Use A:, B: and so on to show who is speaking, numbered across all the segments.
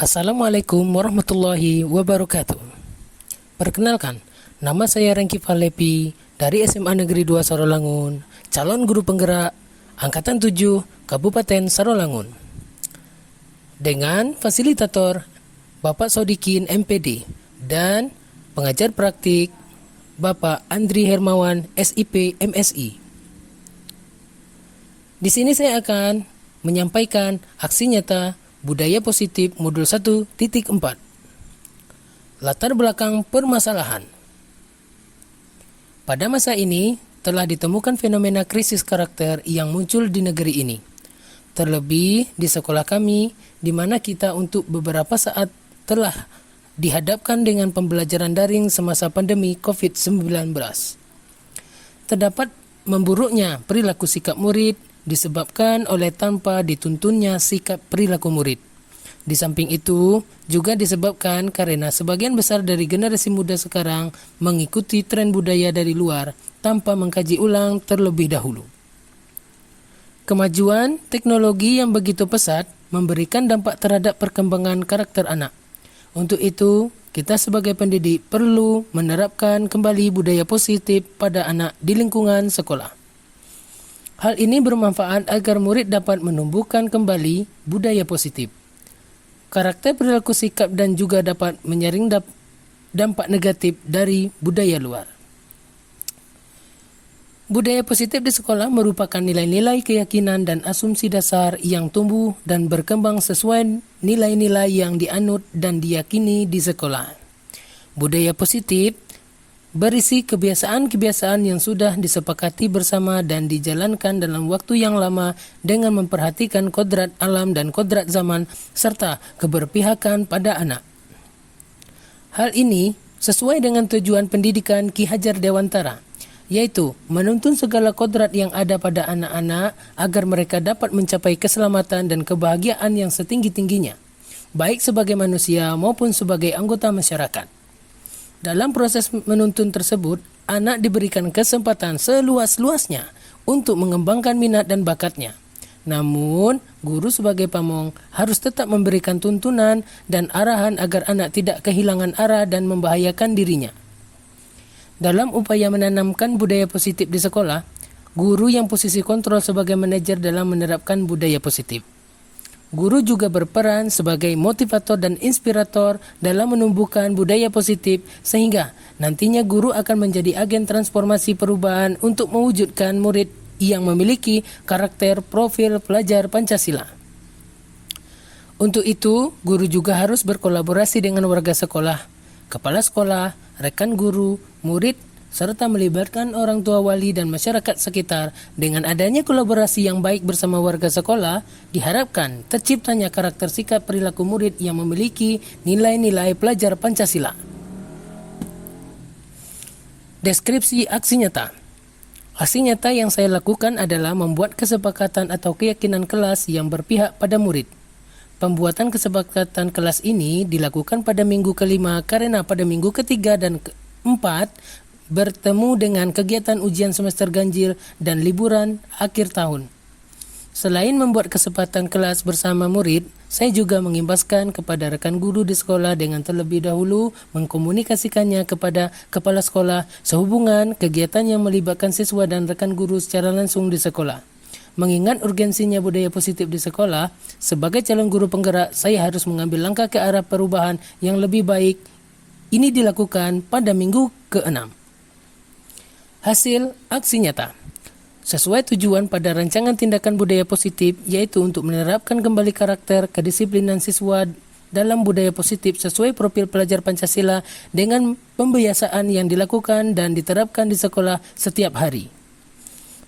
A: Assalamualaikum warahmatullahi wabarakatuh. Perkenalkan, nama saya Rengki Falepi dari SMA Negeri 2 Sarolangun, calon guru penggerak Angkatan 7 Kabupaten Sarolangun. Dengan fasilitator Bapak Sodikin MPD dan pengajar praktik Bapak Andri Hermawan SIP MSI. Di sini saya akan menyampaikan aksi nyata Budaya Positif Modul 1.4. Latar belakang permasalahan. Pada masa ini telah ditemukan fenomena krisis karakter yang muncul di negeri ini. Terlebih di sekolah kami, di mana kita untuk beberapa saat telah dihadapkan dengan pembelajaran daring semasa pandemi COVID-19. Terdapat memburuknya perilaku sikap murid disebabkan oleh tanpa dituntunnya sikap perilaku murid. Di samping itu, juga disebabkan karena sebagian besar dari generasi muda sekarang mengikuti tren budaya dari luar tanpa mengkaji ulang terlebih dahulu. Kemajuan teknologi yang begitu pesat memberikan dampak terhadap perkembangan karakter anak. Untuk itu, kita sebagai pendidik perlu menerapkan kembali budaya positif pada anak di lingkungan sekolah. Hal ini bermanfaat agar murid dapat menumbuhkan kembali budaya positif. Karakter perilaku sikap dan juga dapat menyaring dampak negatif dari budaya luar. Budaya positif di sekolah merupakan nilai-nilai keyakinan dan asumsi dasar yang tumbuh dan berkembang sesuai nilai-nilai yang dianut dan diyakini di sekolah. Budaya positif berisi kebiasaan-kebiasaan yang sudah disepakati bersama dan dijalankan dalam waktu yang lama dengan memperhatikan kodrat alam dan kodrat zaman serta keberpihakan pada anak. Hal ini sesuai dengan tujuan pendidikan Ki Hajar Dewantara, yaitu menuntun segala kodrat yang ada pada anak-anak agar mereka dapat mencapai keselamatan dan kebahagiaan yang setinggi-tingginya, baik sebagai manusia maupun sebagai anggota masyarakat. Dalam proses menuntun tersebut, anak diberikan kesempatan seluas-luasnya untuk mengembangkan minat dan bakatnya. Namun, guru sebagai pamong harus tetap memberikan tuntunan dan arahan agar anak tidak kehilangan arah dan membahayakan dirinya. Dalam upaya menanamkan budaya positif di sekolah, guru yang posisi kontrol sebagai manajer dalam menerapkan budaya positif. Guru juga berperan sebagai motivator dan inspirator dalam menumbuhkan budaya positif sehingga nantinya guru akan menjadi agen transformasi perubahan untuk mewujudkan murid yang memiliki karakter profil pelajar Pancasila. Untuk itu, guru juga harus berkolaborasi dengan warga sekolah, kepala sekolah, rekan guru, murid, serta melibatkan orang tua wali dan masyarakat sekitar. Dengan adanya kolaborasi yang baik bersama warga sekolah, diharapkan terciptanya karakter sikap perilaku murid yang memiliki nilai-nilai pelajar Pancasila. Deskripsi aksi nyata. Aksi nyata yang saya lakukan adalah membuat kesepakatan atau keyakinan kelas yang berpihak pada murid. Pembuatan kesepakatan kelas ini dilakukan pada minggu kelima karena pada minggu ketiga dan keempat bertemu dengan kegiatan ujian semester ganjil dan liburan akhir tahun. Selain membuat kesempatan kelas bersama murid, saya juga mengimbaskan kepada rekan guru di sekolah dengan terlebih dahulu mengkomunikasikannya kepada kepala sekolah sehubungan kegiatan yang melibatkan siswa dan rekan guru secara langsung di sekolah. Mengingat urgensinya budaya positif di sekolah, sebagai calon guru penggerak, saya harus mengambil langkah ke arah perubahan yang lebih baik. Ini dilakukan pada minggu ke-6. Hasil aksi nyata. Sesuai tujuan pada rancangan tindakan budaya positif, yaitu untuk menerapkan kembali karakter kedisiplinan siswa dalam budaya positif sesuai profil pelajar Pancasila dengan pembiasaan yang dilakukan dan diterapkan di sekolah setiap hari.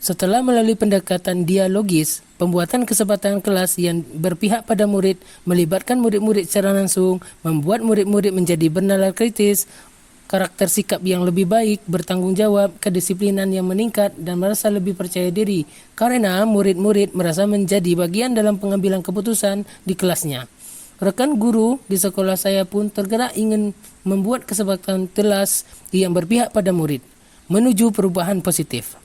A: Setelah melalui pendekatan dialogis, pembuatan kesempatan kelas yang berpihak pada murid, melibatkan murid-murid secara langsung, membuat murid-murid menjadi bernalar kritis, karakter sikap yang lebih baik, bertanggung jawab, kedisiplinan yang meningkat, dan merasa lebih percaya diri karena murid-murid merasa menjadi bagian dalam pengambilan keputusan di kelasnya. Rekan guru di sekolah saya pun tergerak ingin membuat kesepakatan kelas yang berpihak pada murid menuju perubahan positif.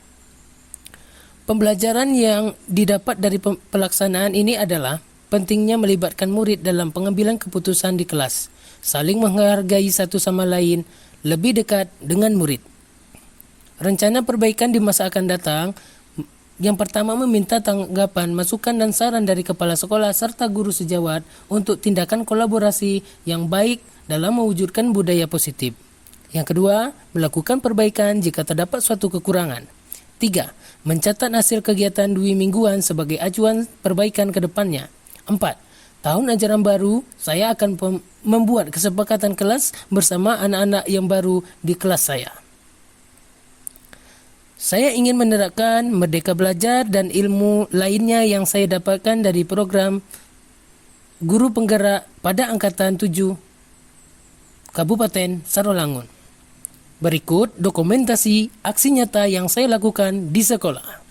A: Pembelajaran yang didapat dari pelaksanaan ini adalah pentingnya melibatkan murid dalam pengambilan keputusan di kelas, saling menghargai satu sama lain, lebih dekat dengan murid. Rencana perbaikan di masa akan datang, yang pertama meminta tanggapan, masukan dan saran dari kepala sekolah serta guru sejawat untuk tindakan kolaborasi yang baik dalam mewujudkan budaya positif. Yang kedua, melakukan perbaikan jika terdapat suatu kekurangan. 3. Mencatat hasil kegiatan dwi mingguan sebagai acuan perbaikan ke depannya. 4. Tahun ajaran baru, saya akan membuat kesepakatan kelas bersama anak-anak yang baru di kelas saya. Saya ingin menerapkan Merdeka Belajar dan ilmu lainnya yang saya dapatkan dari program Guru Penggerak pada Angkatan 7 Kabupaten Sarolangun. Berikut dokumentasi aksi nyata yang saya lakukan di sekolah.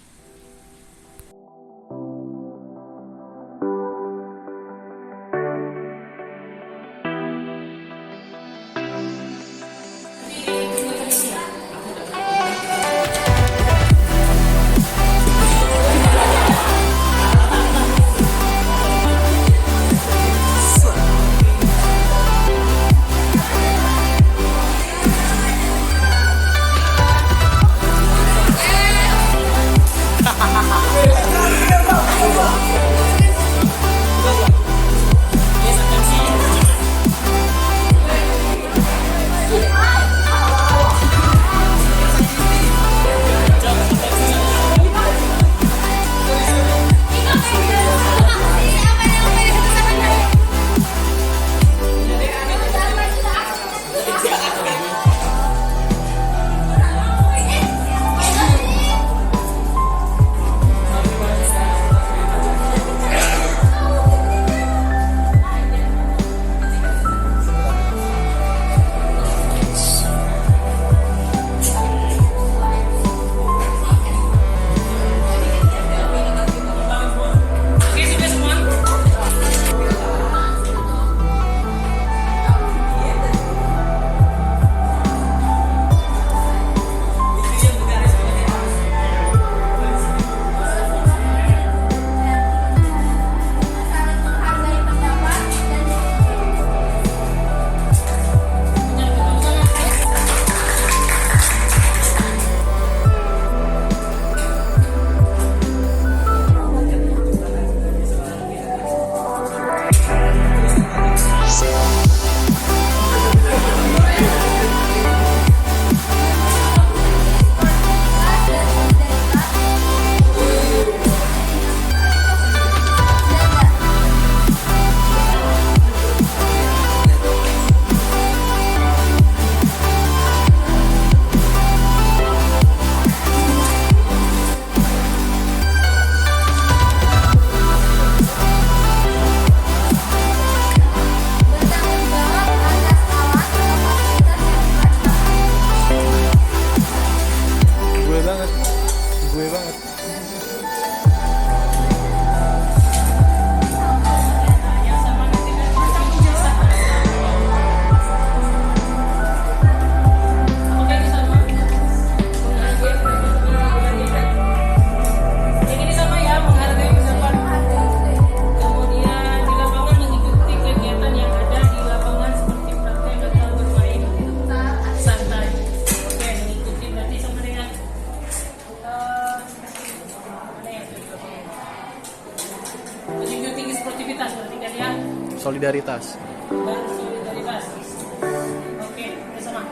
B: Solidaritas.
A: Solidaritas. Oke, sama.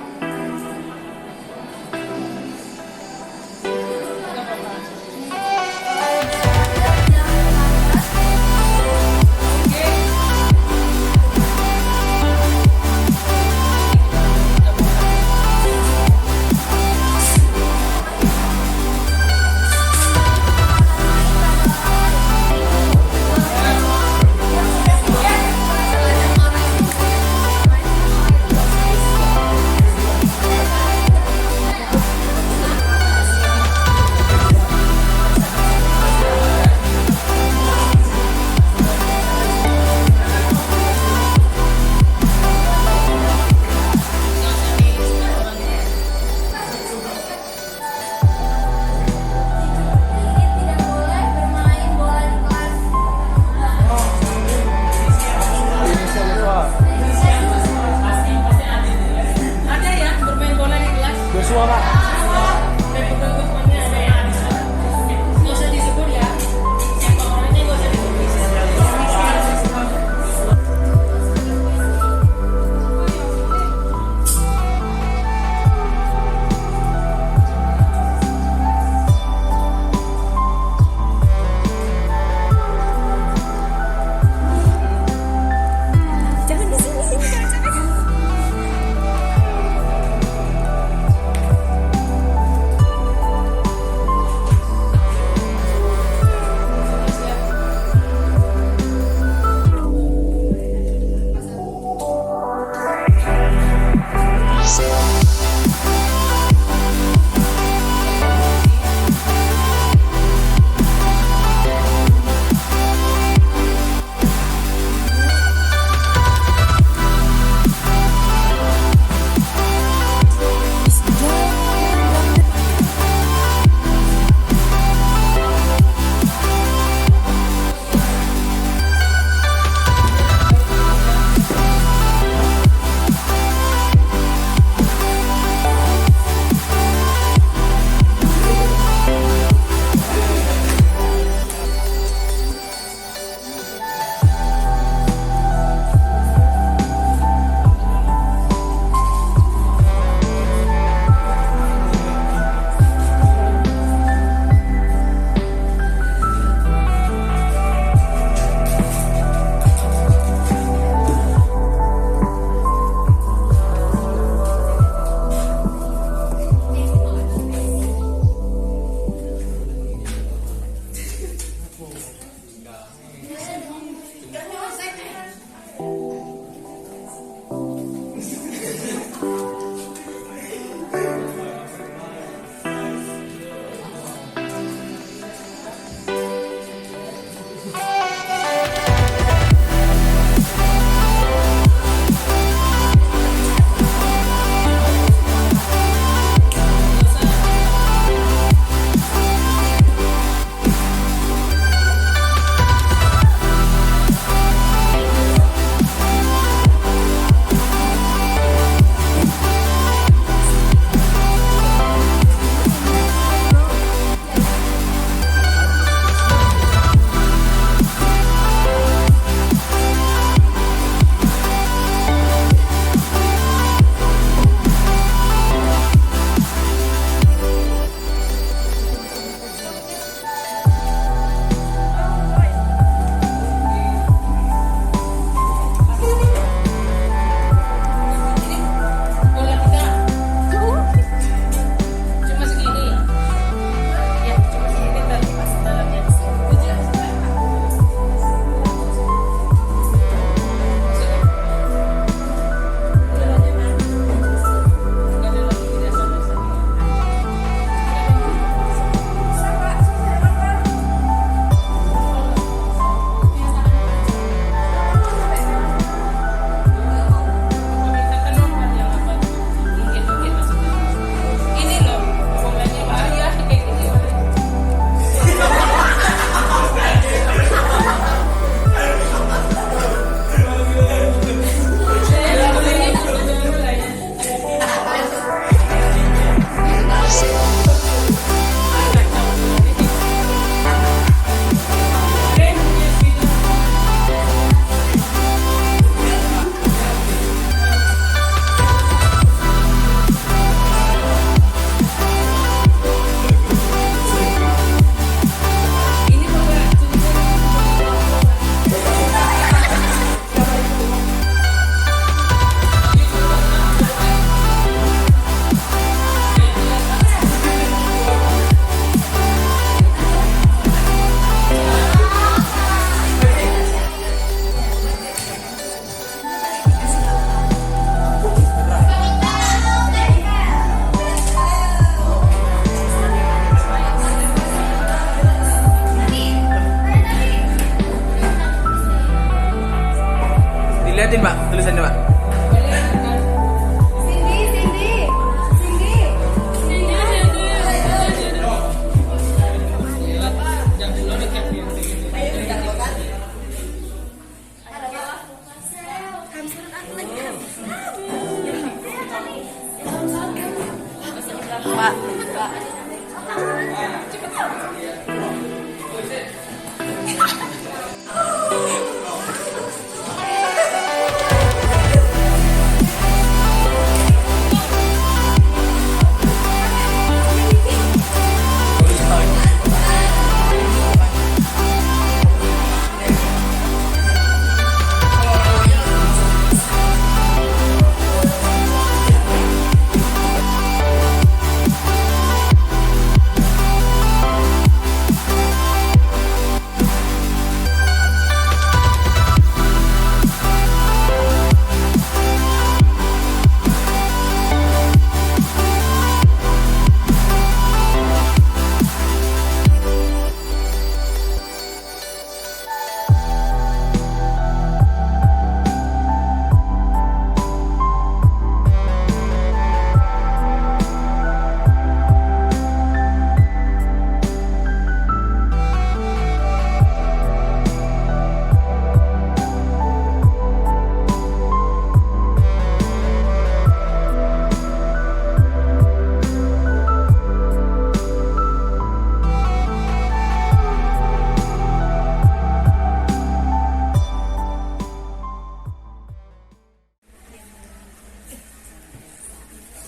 B: liatin Pak, tulisannya Pak.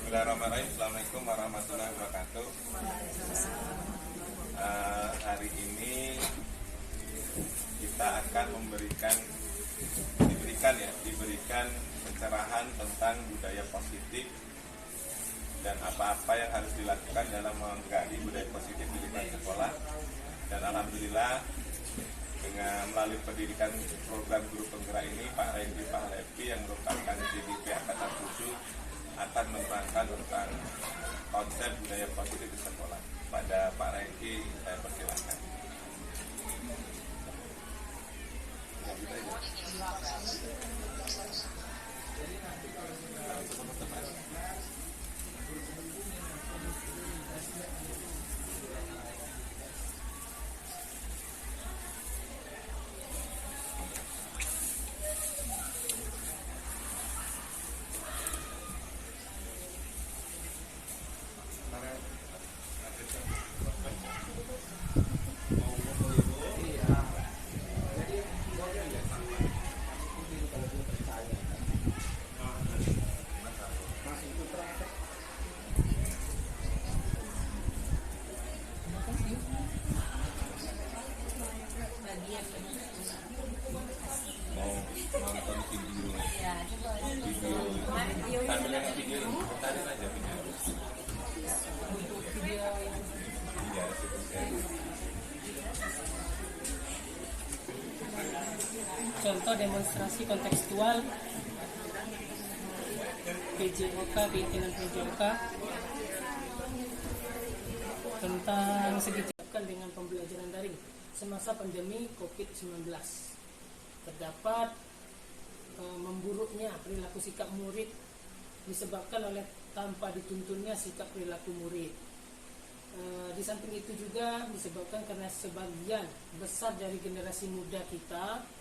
C: Bismillahirrahmanirrahim. Assalamualaikum warahmatullahi wabarakatuh. Hari ini kita akan diberikan pencerahan tentang budaya positif dan apa-apa yang harus dilakukan dalam menggali budaya positif di lingkungan sekolah. Dan alhamdulillah dengan melalui pendidikan program guru penggerak ini, Pak Rendy Pahlevi yang merupakan DDP Angkatan 7 akan menerangkan tentang konsep budaya positif di sekolah. Pada Pak Rendy, saya persilakan.
A: Contoh demonstrasi kontekstual PJOK, keyakinan PJOK tentang segitiga dengan pembelajaran daring semasa pandemi COVID-19. Terdapat memburuknya perilaku sikap murid disebabkan oleh tanpa dituntunnya sikap perilaku murid. Di samping itu juga disebabkan karena sebagian besar dari generasi muda kita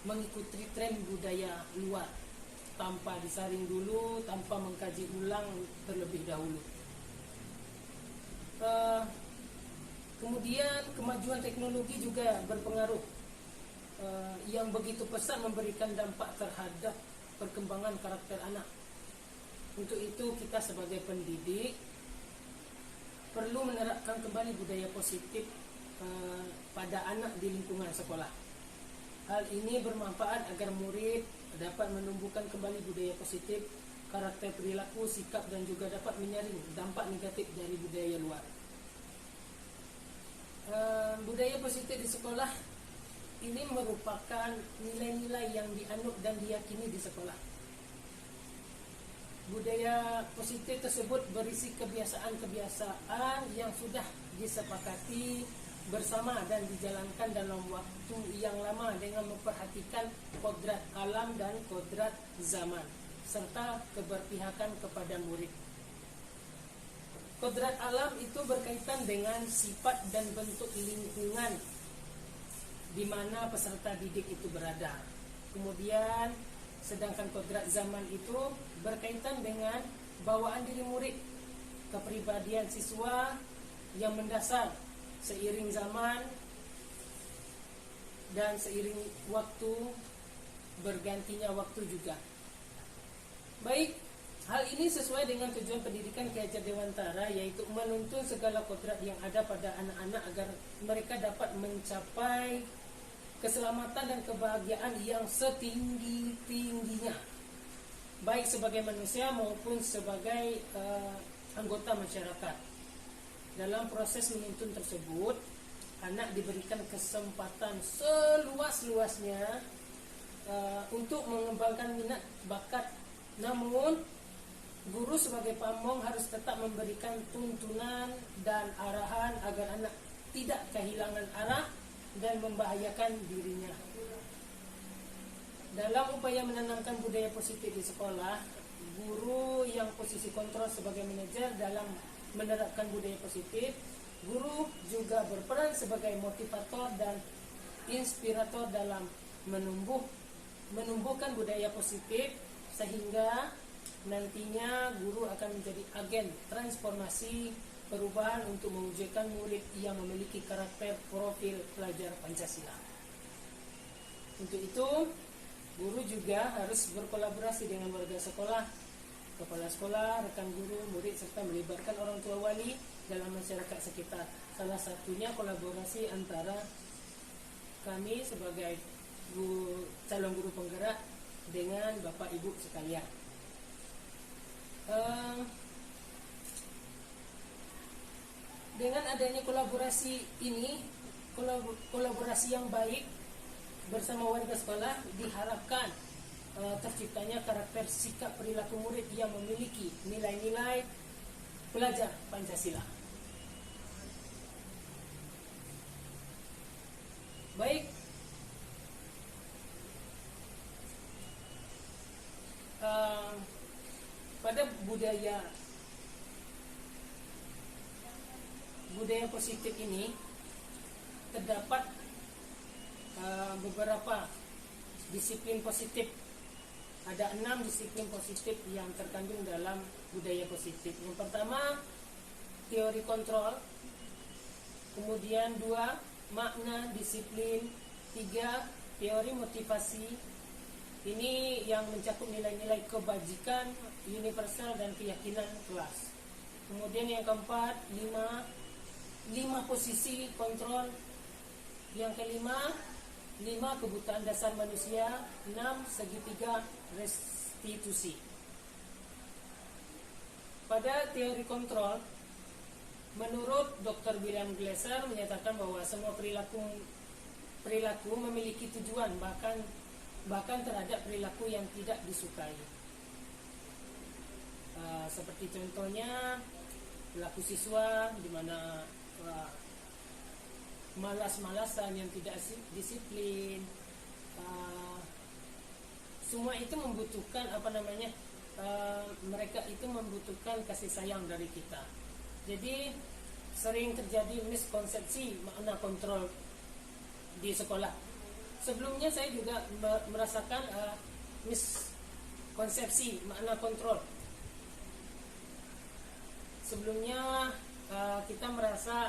A: mengikuti tren budaya luar tanpa disaring dulu, tanpa mengkaji ulang terlebih dahulu. Kemudian kemajuan teknologi juga berpengaruh yang begitu pesat memberikan dampak terhadap perkembangan karakter anak. Untuk itu kita sebagai pendidik perlu menerapkan kembali budaya positif pada anak di lingkungan sekolah. Hal ini bermanfaat agar murid dapat menumbuhkan kembali budaya positif, karakter perilaku, sikap dan juga dapat menyaring dampak negatif dari budaya luar. Budaya positif di sekolah ini merupakan nilai-nilai yang dianut dan diyakini di sekolah. Budaya positif tersebut berisi kebiasaan-kebiasaan yang sudah disepakati bersama dan dijalankan dalam waktu yang lama dengan memperhatikan kodrat alam dan kodrat zaman, serta keberpihakan kepada murid. Kodrat alam itu berkaitan dengan sifat dan bentuk lingkungan di mana peserta didik itu berada. Kemudian sedangkan kodrat zaman itu berkaitan dengan bawaan diri murid, kepribadian siswa yang mendasar seiring zaman dan seiring waktu, bergantinya waktu juga. Baik, hal ini sesuai dengan tujuan pendidikan Ki Hajar Dewantara, yaitu menuntun segala kodrat yang ada pada anak-anak agar mereka dapat mencapai keselamatan dan kebahagiaan yang setinggi-tingginya, baik sebagai manusia maupun sebagai anggota masyarakat. Dalam proses menuntun tersebut, anak diberikan kesempatan seluas-luasnya untuk mengembangkan minat bakat. Namun, guru sebagai pamong harus tetap memberikan tuntunan dan arahan agar anak tidak kehilangan arah dan membahayakan dirinya. Dalam upaya menanamkan budaya positif di sekolah, guru yang posisi kontrol sebagai manajer dalam menerapkan budaya positif, guru juga berperan sebagai motivator dan inspirator dalam menumbuhkan budaya positif, sehingga nantinya guru akan menjadi agen transformasi perubahan untuk mewujudkan murid yang memiliki karakter profil pelajar Pancasila. Untuk itu, guru juga harus berkolaborasi dengan warga sekolah, kepala sekolah, rekan guru, murid, serta melibatkan orang tua wali dalam masyarakat sekitar. Salah satunya kolaborasi antara kami sebagai calon guru penggerak dengan Bapak Ibu sekalian. Dengan adanya kolaborasi ini, kolaborasi yang baik bersama warga sekolah, diharapkan terciptanya karakter sikap perilaku murid yang memiliki nilai-nilai pelajar Pancasila. Baik, pada budaya positif ini terdapat beberapa disiplin positif. Ada 6 disiplin positif yang terkandung dalam budaya positif. Yang pertama, teori kontrol. Kemudian 2, makna disiplin. 3, teori motivasi. Ini yang mencakup nilai-nilai kebajikan, universal, dan keyakinan kelas. Kemudian yang keempat, 5 posisi kontrol. Yang kelima, 5 kebutuhan dasar manusia. 6 segitiga restitusi. Pada teori kontrol, menurut Dr. William Glasser menyatakan bahwa semua perilaku memiliki tujuan, bahkan terhadap perilaku yang tidak disukai. Seperti contohnya perilaku siswa di mana malas-malasan, yang tidak disiplin, semua itu membutuhkan mereka itu membutuhkan kasih sayang dari kita. Jadi sering terjadi miskonsepsi makna kontrol di sekolah. Sebelumnya saya juga merasakan miskonsepsi makna kontrol. Sebelumnya kita merasa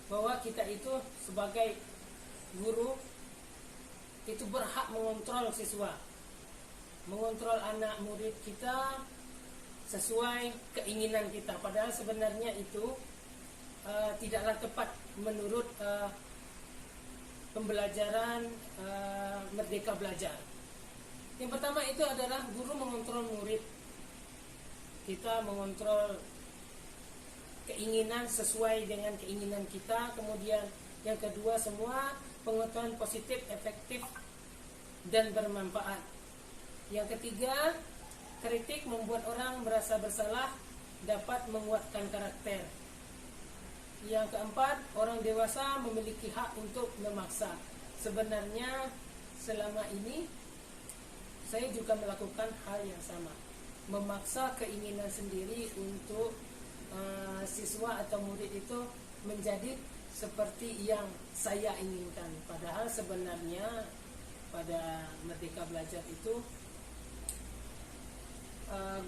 A: bahwa kita itu sebagai guru itu berhak mengontrol siswa, mengontrol anak murid kita sesuai keinginan kita. Padahal sebenarnya itu tidaklah tepat menurut pembelajaran Merdeka Belajar. Yang pertama itu adalah guru mengontrol murid. Kita mengontrol keinginan sesuai dengan keinginan kita. Kemudian yang kedua, semua pengetahuan positif, efektif, dan bermanfaat. Yang ketiga, kritik membuat orang merasa bersalah, dapat menguatkan karakter. Yang keempat, orang dewasa memiliki hak untuk memaksa. Sebenarnya selama ini saya juga melakukan hal yang sama, memaksa keinginan sendiri untuk siswa atau murid itu menjadi seperti yang saya inginkan. Padahal sebenarnya pada Merdeka Belajar itu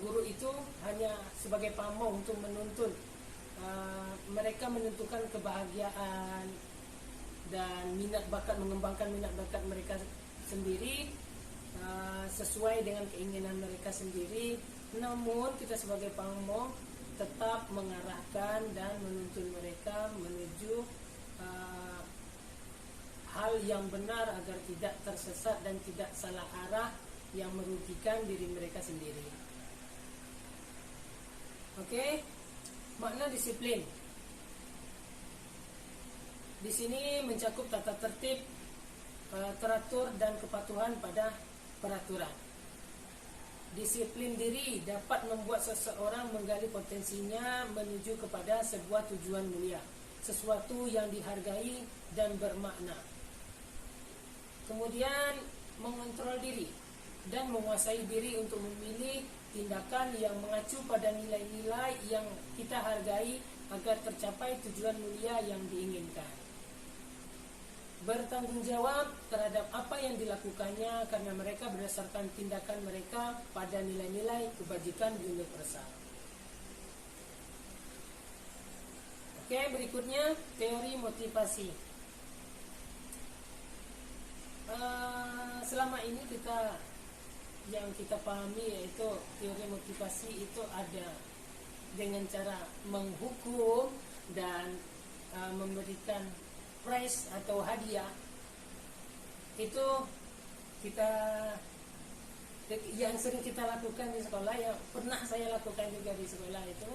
A: guru itu hanya sebagai pamong untuk menuntun. Mereka menentukan kebahagiaan dan minat bakat, mengembangkan minat bakat mereka sendiri sesuai dengan keinginan mereka sendiri. Namun kita sebagai pamong tetap mengarahkan dan menuntun mereka menuju hal yang benar agar tidak tersesat dan tidak salah arah yang merugikan diri mereka sendiri. Oke, makna disiplin. Di sini mencakup tata tertib, teratur dan kepatuhan pada peraturan. Disiplin diri dapat membuat seseorang menggali potensinya menuju kepada sebuah tujuan mulia, sesuatu yang dihargai dan bermakna. Kemudian mengontrol diri dan menguasai diri untuk memilih tindakan yang mengacu pada nilai-nilai yang kita hargai agar tercapai tujuan mulia yang diinginkan. Bertanggung jawab terhadap apa yang dilakukannya karena mereka berdasarkan tindakan mereka pada nilai-nilai kebajikan universal. Oke, berikutnya teori motivasi. Selama ini yang kita pahami yaitu teori motivasi itu ada dengan cara menghukum dan memberikan prize atau hadiah. Itu yang sering kita lakukan di sekolah, yang pernah saya lakukan juga di sekolah itu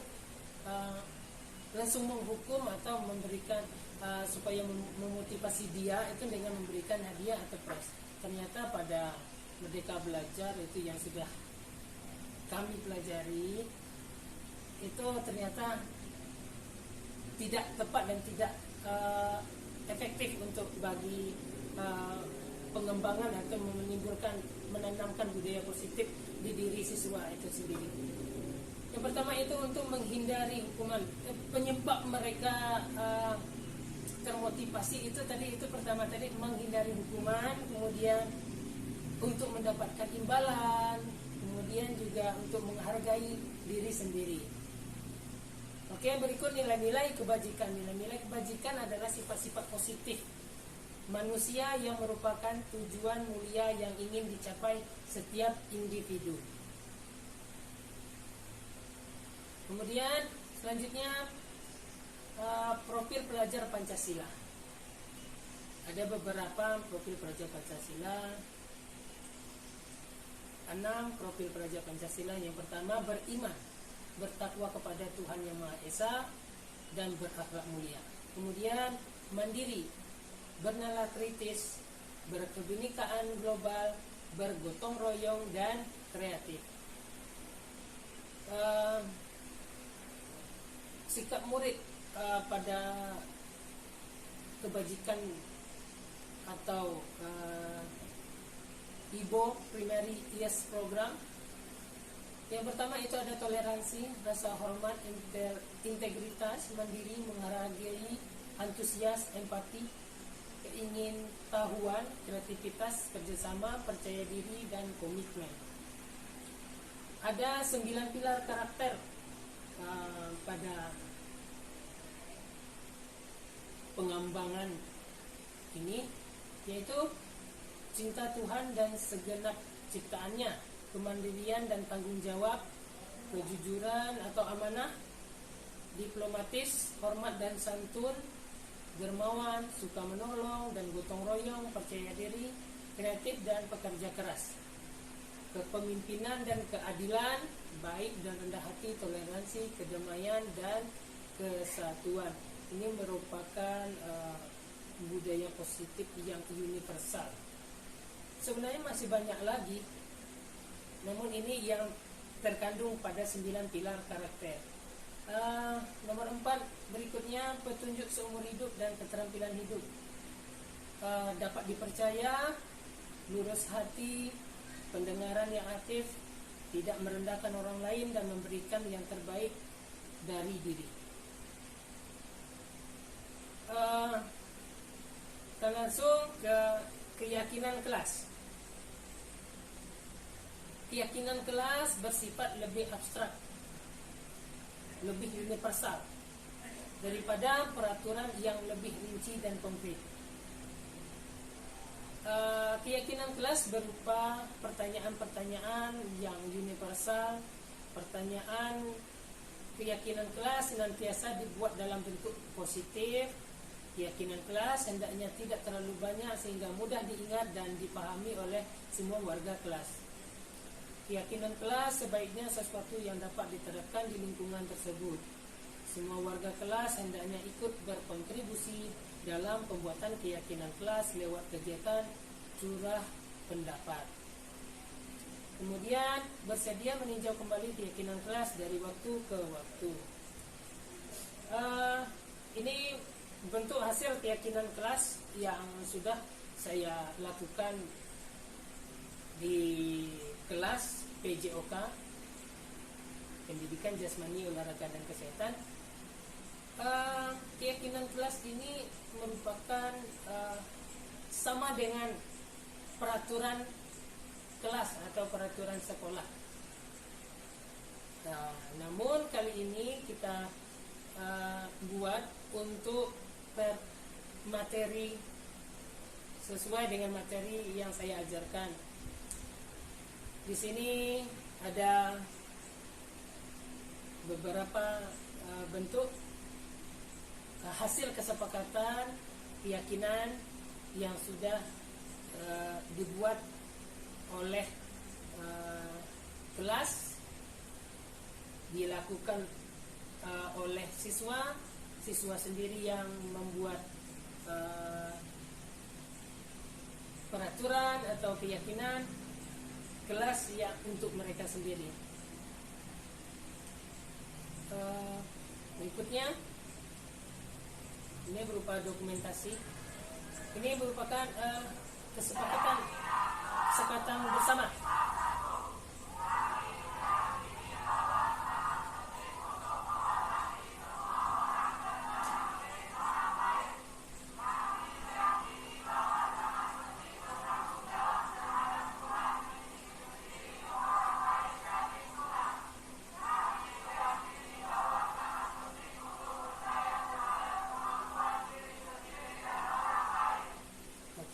A: langsung menghukum atau memberikan supaya memotivasi dia itu dengan memberikan hadiah atau prize. Ternyata pada Merdeka Belajar itu yang sudah kami pelajari itu ternyata tidak tepat dan tidak efektif untuk bagi pengembangan atau menanamkan budaya positif di diri siswa itu sendiri. Yang pertama itu untuk menghindari hukuman. Penyebab mereka termotivasi itu pertama tadi menghindari hukuman, kemudian untuk mendapatkan imbalan, kemudian juga untuk menghargai diri sendiri. Oke, berikut nilai-nilai kebajikan. Nilai-nilai kebajikan adalah sifat-sifat positif manusia yang merupakan tujuan mulia yang ingin dicapai setiap individu. Kemudian selanjutnya profil pelajar Pancasila. Ada beberapa profil pelajar Pancasila. 6 profil pelajar Pancasila. Yang pertama, beriman, bertakwa kepada Tuhan Yang Maha Esa dan berakhlak mulia. Kemudian mandiri, bernalar kritis, berkebinekaan global, bergotong royong dan kreatif. Sikap murid pada kebajikan atau IBO Primary Yes Program. Yang pertama itu ada toleransi, rasa hormat, integritas, mandiri, menghargai, antusias, empati, keingintahuan, kreativitas, kerjasama, percaya diri, dan komitmen. Ada 9 pilar karakter pada pengembangan ini, yaitu cinta Tuhan dan segenap ciptaannya, kemandirian dan tanggung jawab, kejujuran atau amanah, diplomatis, hormat dan santun, dermawan, suka menolong dan gotong royong, percaya diri, kreatif dan pekerja keras, kepemimpinan dan keadilan, baik dan rendah hati, toleransi, kedamaian dan kesatuan. Ini merupakan budaya positif yang universal. Sebenarnya masih banyak lagi, namun ini yang terkandung pada 9 pilar karakter. Nomor 4 berikutnya, petunjuk seumur hidup dan keterampilan hidup. Dapat dipercaya, lurus hati, pendengaran yang aktif, tidak merendahkan orang lain, dan memberikan yang terbaik dari diri. Kita langsung ke keyakinan kelas. Keyakinan kelas bersifat lebih abstrak, lebih universal daripada peraturan yang lebih rinci dan konkret. Keyakinan kelas berupa pertanyaan-pertanyaan yang universal. Keyakinan kelas senantiasa dibuat dalam bentuk positif. Keyakinan kelas hendaknya tidak terlalu banyak sehingga mudah diingat dan dipahami oleh semua warga kelas. Keyakinan kelas sebaiknya sesuatu yang dapat diterapkan di lingkungan tersebut. Semua warga kelas hendaknya ikut berkontribusi dalam pembuatan keyakinan kelas lewat kegiatan curah pendapat. Kemudian bersedia meninjau kembali keyakinan kelas dari waktu ke waktu. Ini bentuk hasil keyakinan kelas yang sudah saya lakukan di kelas PJOK, Pendidikan Jasmani, Olahraga dan Kesehatan. Keyakinan kelas ini merupakan sama dengan peraturan kelas atau peraturan sekolah. Namun kali ini kita buat untuk materi sesuai dengan materi yang saya ajarkan. Di sini ada beberapa bentuk hasil kesepakatan keyakinan yang sudah dibuat oleh kelas, dilakukan oleh siswa sendiri yang membuat peraturan atau keyakinan kelas yang untuk mereka sendiri. Berikutnya ini berupa dokumentasi. Ini merupakan kesepakatan bersama.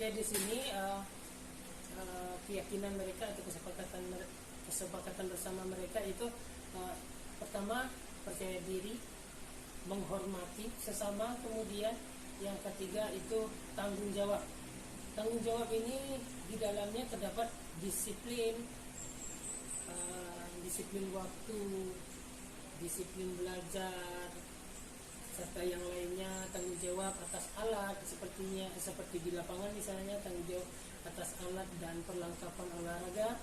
A: Oke, di sini keyakinan mereka atau kesepakatan bersama mereka itu pertama, percaya diri, menghormati sesama, kemudian yang ketiga itu tanggung jawab. Tanggung jawab ini di dalamnya terdapat disiplin, disiplin waktu, disiplin belajar, serta yang lainnya. Tanggung jawab atas alat seperti di lapangan misalnya, tanggung jawab atas alat dan perlengkapan olahraga.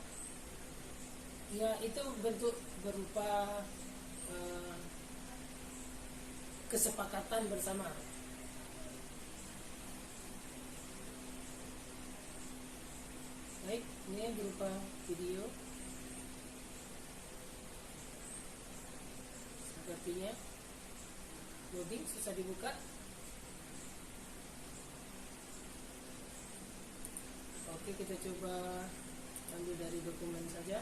A: Ya, itu bentuk berupa kesepakatan bersama. Baik, ini berupa video sepertinya. Loading, susah dibuka. Oke, kita coba ambil dari dokumen saja.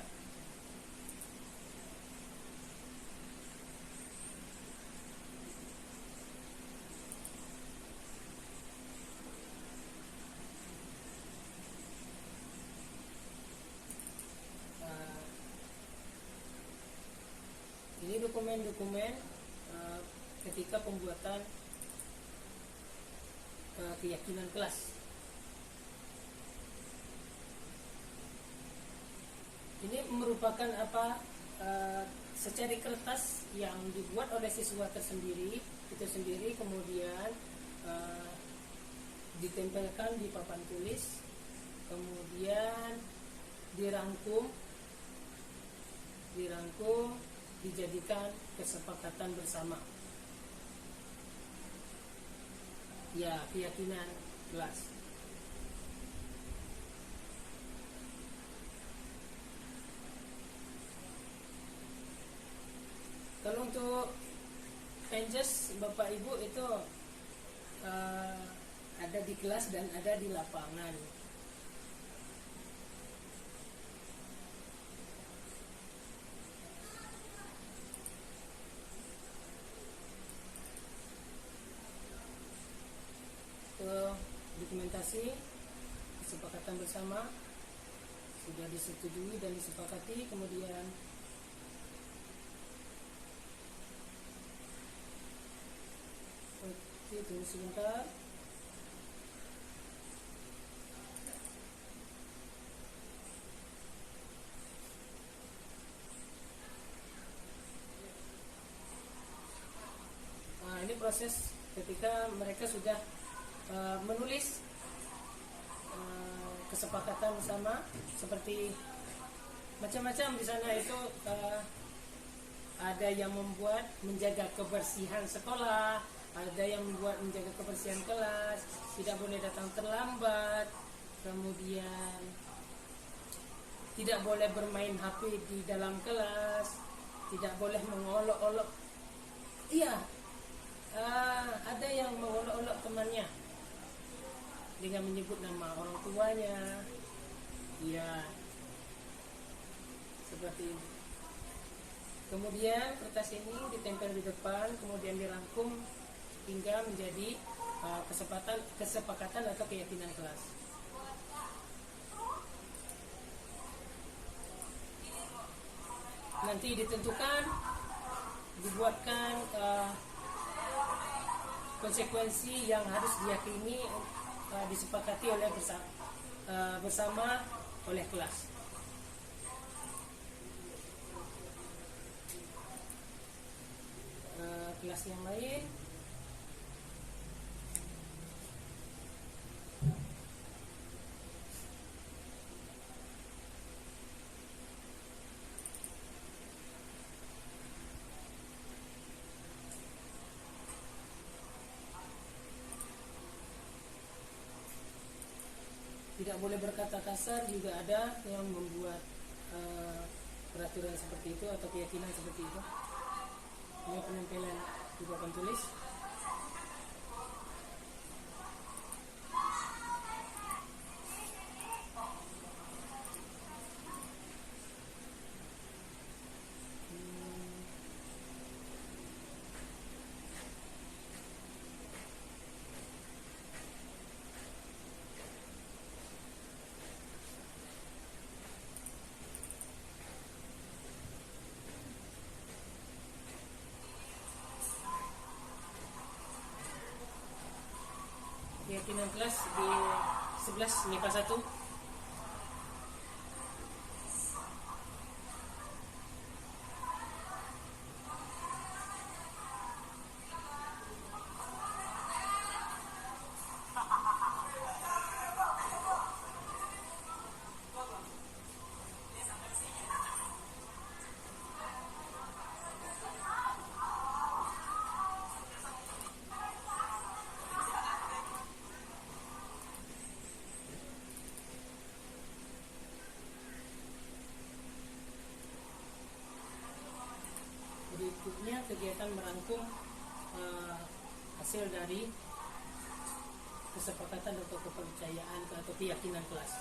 A: Ini dokumen-dokumen ketika pembuatan keyakinan kelas. Ini merupakan secari kertas yang dibuat oleh siswa itu sendiri, kemudian ditempelkan di papan tulis, kemudian dirangkum, dijadikan kesepakatan bersama. Ya, keyakinan kelas. challenges Bapak Ibu itu ada di kelas dan ada di lapangan. Dokumentasi kesepakatan bersama sudah disetujui dan disepakati, kemudian tunggu sebentar. Nah, ini proses ketika mereka sudah menulis kesepakatan bersama, seperti macam-macam di sana itu. Ada yang membuat menjaga kebersihan sekolah, ada yang membuat menjaga kebersihan kelas, tidak boleh datang terlambat, kemudian tidak boleh bermain HP di dalam kelas, tidak boleh mengolok-olok. Iya, ada yang mengolok-olok temannya dengan menyebut nama orang tuanya. Iya, seperti itu. Kemudian kertas ini ditempel di depan, kemudian dirangkum hingga menjadi kesepakatan atau keyakinan kelas. Nanti ditentukan, dibuatkan konsekuensi yang harus diyakini, disepakati oleh bersama oleh kelas. Kelas yang lain tidak boleh berkata kasar, juga ada yang membuat peraturan seperti itu atau keyakinan seperti itu. Ini penempelan di papan tulis. Keyakinan kelas di 11 MIPA 1. Berikutnya kegiatan merangkum hasil dari kesepakatan atau kepercayaan atau keyakinan kelas.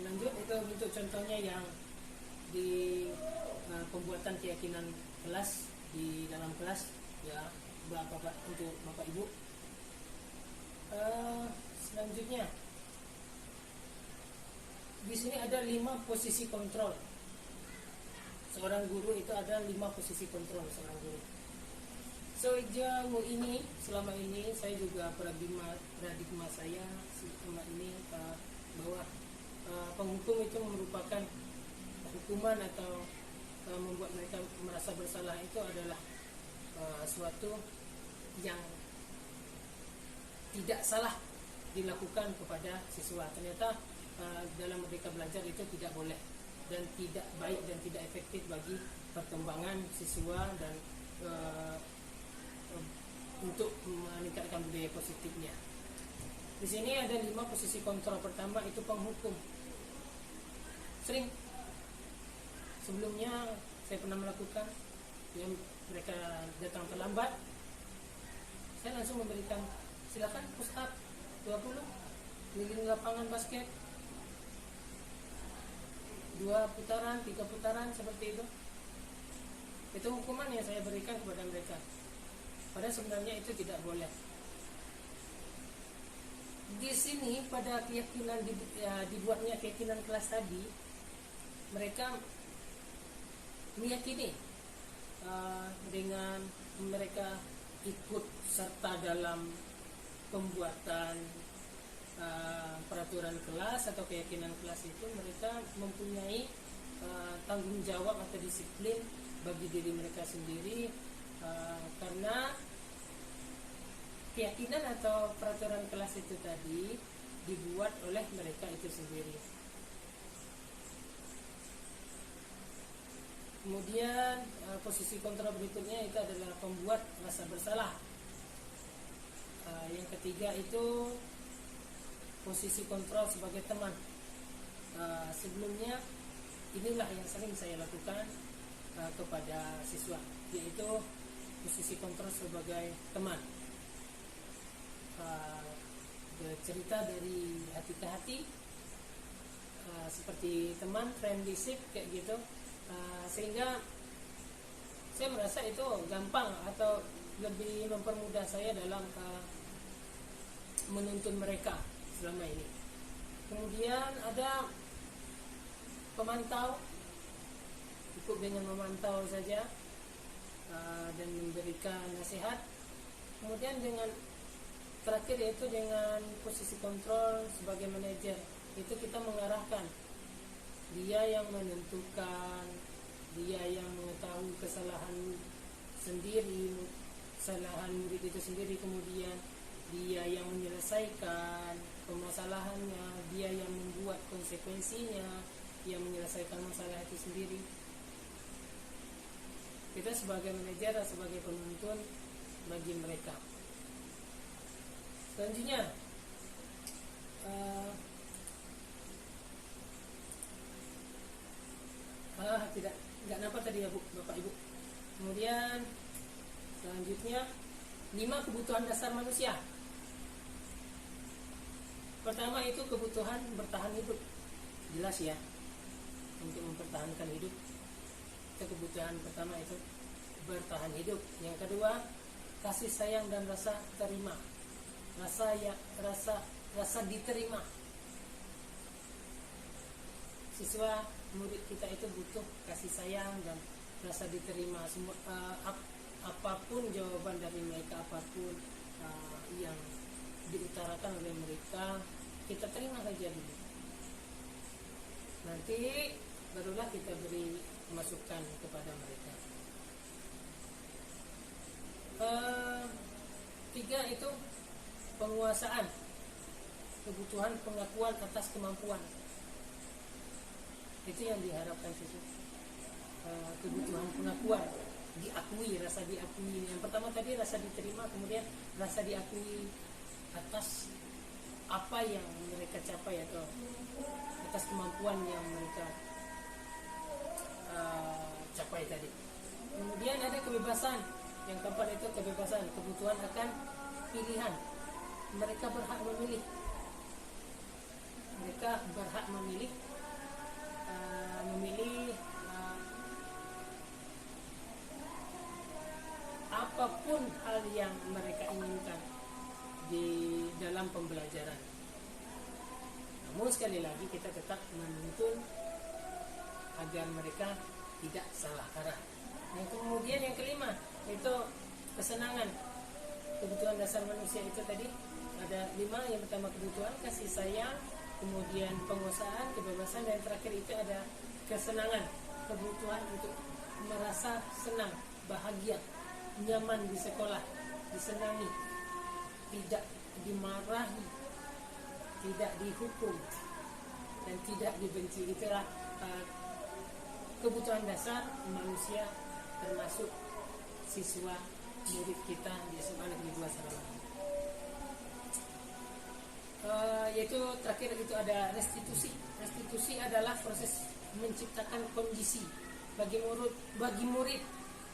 A: Lanjut, itu bentuk contohnya yang di pembuatan keyakinan kelas di dalam kelas ya, untuk Bapak Ibu. Selanjutnya di sini ada 5 posisi kontrol. Seorang guru itu ada 5 posisi kontrol seorang guru. Sejauh ini, selama ini saya juga paradigma saya selama ini bahwa penghukum itu merupakan hukuman atau membuat mereka merasa bersalah itu adalah suatu yang tidak salah dilakukan kepada siswa. Ternyata dalam Merdeka Belajar itu tidak boleh dan tidak baik dan tidak efektif bagi perkembangan siswa dan untuk meningkatkan budaya positifnya. Di sini ada 5 posisi kontrol. Pertama itu penghukum. Sering sebelumnya saya pernah melakukan yang mereka datang terlambat, saya langsung memberikan silakan push up 20 keliling lapangan basket 2 putaran 3 putaran seperti itu. Itu hukuman yang saya berikan kepada mereka, padahal sebenarnya itu tidak boleh. Di sini pada keyakinan dibuatnya keyakinan kelas tadi, mereka meyakini dengan mereka ikut serta dalam pembuatan peraturan kelas atau keyakinan kelas itu, mereka mempunyai tanggung jawab atau disiplin bagi diri mereka sendiri, karena keyakinan atau peraturan kelas itu tadi dibuat oleh mereka itu sendiri. Kemudian posisi kontrol berikutnya itu adalah pembuat rasa bersalah. Yang ketiga itu posisi kontrol sebagai teman. Sebelumnya inilah yang sering saya lakukan kepada siswa, yaitu posisi kontrol sebagai teman. Bercerita dari hati ke hati, seperti teman, friendship kayak gitu. Sehingga saya merasa itu gampang atau lebih mempermudah saya dalam menuntun mereka selama ini. Kemudian ada pemantau, cukup dengan memantau saja dan memberikan nasihat. Kemudian dengan terakhir yaitu dengan posisi kontrol sebagai manajer, itu kita mengarahkan. Dia yang menentukan, dia yang mengetahui kesalahan sendiri, kesalahan murid itu sendiri, kemudian dia yang menyelesaikan permasalahannya, dia yang membuat konsekuensinya, yang menyelesaikan masalah itu sendiri. Kita sebagai manajer dan sebagai penuntun bagi mereka. Selanjutnya tidak nampak tadi ya Bu, Bapak Ibu. Kemudian selanjutnya 5 kebutuhan dasar manusia. Pertama itu kebutuhan bertahan hidup. Jelas ya, untuk mempertahankan hidup itu kebutuhan pertama itu bertahan hidup. Yang kedua, kasih sayang dan rasa terima. Rasa diterima. Siswa murid kita itu butuh kasih sayang dan rasa diterima. Apapun jawaban dari mereka, apapun yang diutarakan oleh mereka, kita terima saja dulu. Nanti barulah kita beri masukan kepada mereka. 3 itu penguasaan, kebutuhan pengakuan atas kemampuan. Itu yang diharapkan siswa. Kebutuhan pengakuan, diakui, rasa diakui. Yang pertama tadi rasa diterima, kemudian rasa diakui atas apa yang mereka capai atau atas kemampuan yang mereka capai tadi. Kemudian ada kebebasan. Yang keempat itu kebebasan, kebutuhan akan pilihan. Mereka berhak memilih. Mereka berhak memilih apapun hal yang mereka inginkan di dalam pembelajaran. Namun sekali lagi kita tetap menuntun agar mereka tidak salah arah. Yang kemudian yang kelima itu kesenangan. Kebutuhan dasar manusia itu tadi ada 5. Yang pertama kebutuhan kasih sayang, kemudian penguasaan, kebebasan, dan terakhir itu ada kesenangan, kebutuhan untuk merasa senang, bahagia, nyaman di sekolah, disenangi, tidak dimarahi, tidak dihukum, dan tidak dibenci. Itulah kebutuhan dasar manusia, termasuk siswa murid kita di SMA Negeri 2 Sarawak. Yaitu terakhir itu ada restitusi. Restitusi adalah proses menciptakan kondisi bagi murid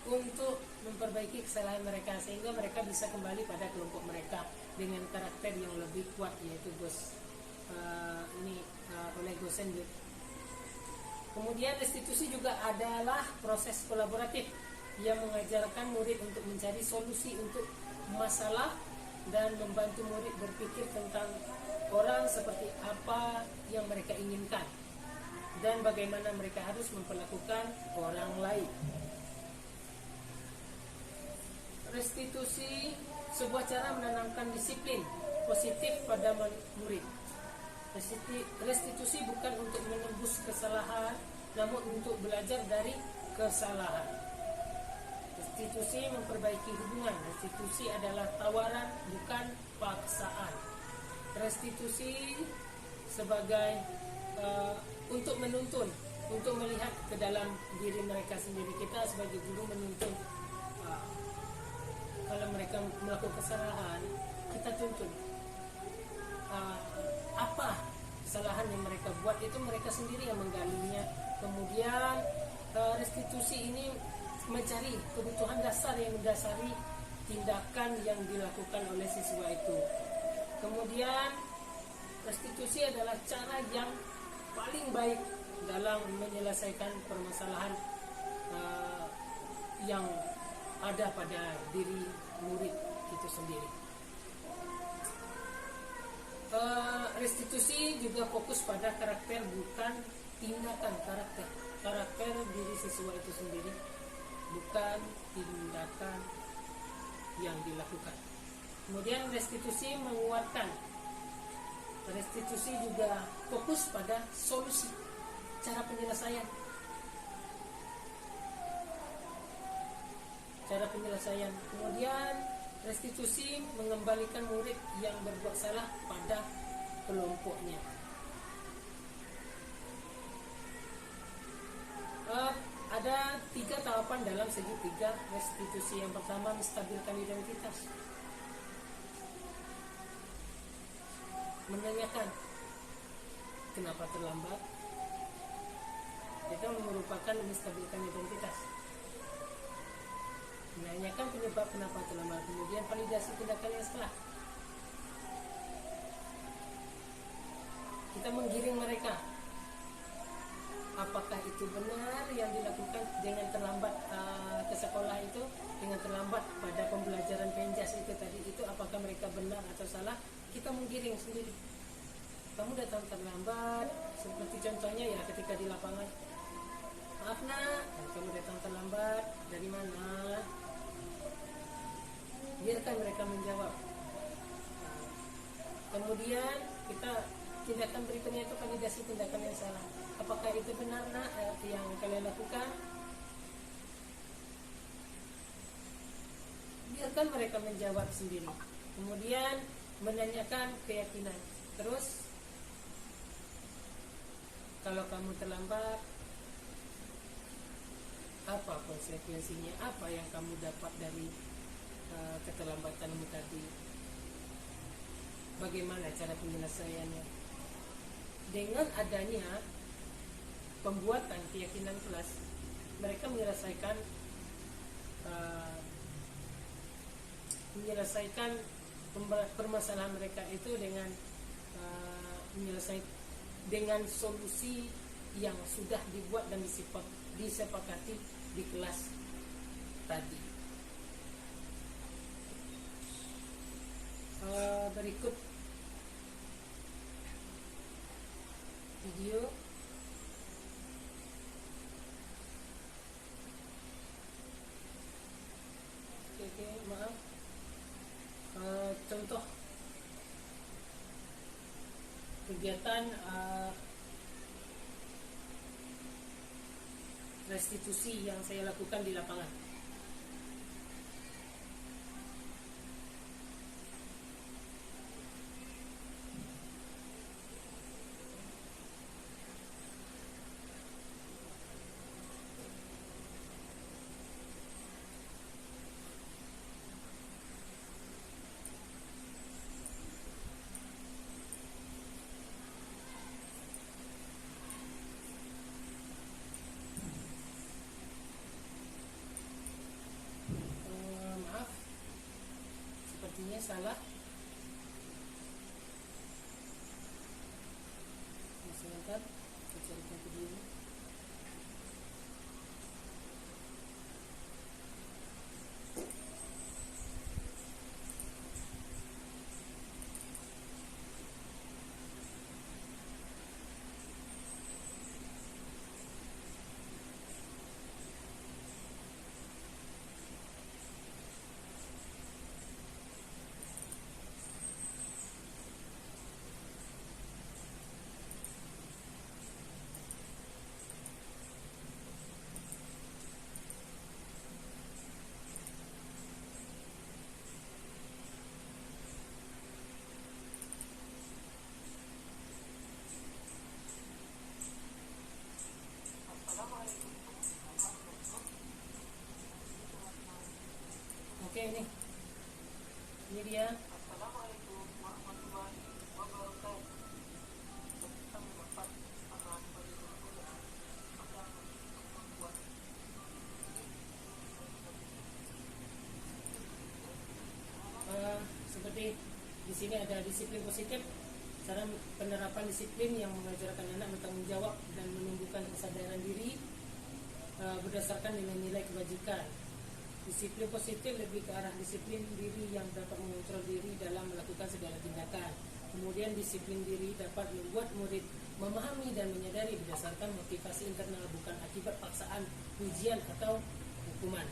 A: untuk memperbaiki kesalahan mereka sehingga mereka bisa kembali pada kelompok mereka dengan karakter yang lebih kuat, yaitu oleh Gosenberg. Kemudian restitusi juga adalah proses kolaboratif yang mengajarkan murid untuk mencari solusi untuk masalah dan membantu murid berpikir tentang orang seperti apa yang mereka inginkan dan bagaimana mereka harus memperlakukan orang lain. Restitusi sebuah cara menanamkan disiplin positif pada murid. Restitusi bukan untuk menembus kesalahan, namun untuk belajar dari kesalahan. Restitusi memperbaiki hubungan. Restitusi adalah tawaran, bukan paksaan. Restitusi sebagai untuk menuntun, untuk melihat ke dalam diri mereka sendiri. Kita sebagai guru menuntun. Kalau mereka melakukan kesalahan, kita tuntun. Apa kesalahan yang mereka buat, itu mereka sendiri yang menggalinya. Kemudian restitusi ini mencari kebutuhan dasar yang mendasari tindakan yang dilakukan oleh siswa itu. Kemudian restitusi adalah cara yang paling baik dalam menyelesaikan permasalahan yang ada pada diri murid itu sendiri. Restitusi juga fokus pada karakter, bukan tindakan. Karakter diri siswa itu sendiri, bukan tindakan yang dilakukan. Kemudian restitusi menguatkan. Restitusi juga fokus pada solusi, cara penyelesaian. Kemudian restitusi mengembalikan murid yang berbuat salah pada kelompoknya. Ada 3 tahapan dalam segitiga restitusi. Yang pertama, menstabilkan identitas. Menanyakan kenapa terlambat. Itu merupakan menstabilkan identitas. Menanyakan penyebab kenapa terlambat. Kemudian validasi tindakan yang salah. Kita menggiring mereka. Apakah itu benar yang dilakukan dengan terlambat ke sekolah itu, dengan terlambat pada pembelajaran penjas itu tadi, itu apakah mereka benar atau salah? Kita menggiring sendiri. Kamu datang terlambat, seperti contohnya ya ketika di lapangan. Maaf nak, kamu datang terlambat, dari mana? Biarkan mereka menjawab. Kemudian kita tindakan berikutnya itu validasi tindakan yang salah. Apakah itu benar nak yang kalian lakukan? Biarkan mereka menjawab sendiri. Kemudian menanyakan keyakinan. Terus kalau kamu terlambat, apa konsekuensinya? Apa yang kamu dapat dari keterlambatanmu tadi? Bagaimana cara penyelesaiannya? Dengan adanya pembuatan keyakinan kelas, mereka menyelesaikan permasalahan mereka itu dengan dengan solusi yang sudah dibuat dan disepakati di kelas tadi. Berikut video. Oke, maaf. Contoh kegiatan restitusi yang saya lakukan di lapangan. Maaf, sepertinya salah. Sebentar, saya carikan videonya. Oke, ini dia.
B: Assalamualaikum warahmatullahi wabarakatuh. Tentang dapat arahan pendidikan agar membuat
A: Seperti di sini ada disiplin positif, cara penerapan disiplin yang mengajarkan anak bertanggung jawab dan menumbuhkan kesadaran diri berdasarkan nilai-nilai kebajikan. Disiplin positif lebih ke arah disiplin diri yang dapat mengontrol diri dalam melakukan segala tindakan. Kemudian disiplin diri dapat membuat murid memahami dan menyadari berdasarkan motivasi internal, bukan akibat paksaan, ujian atau hukuman.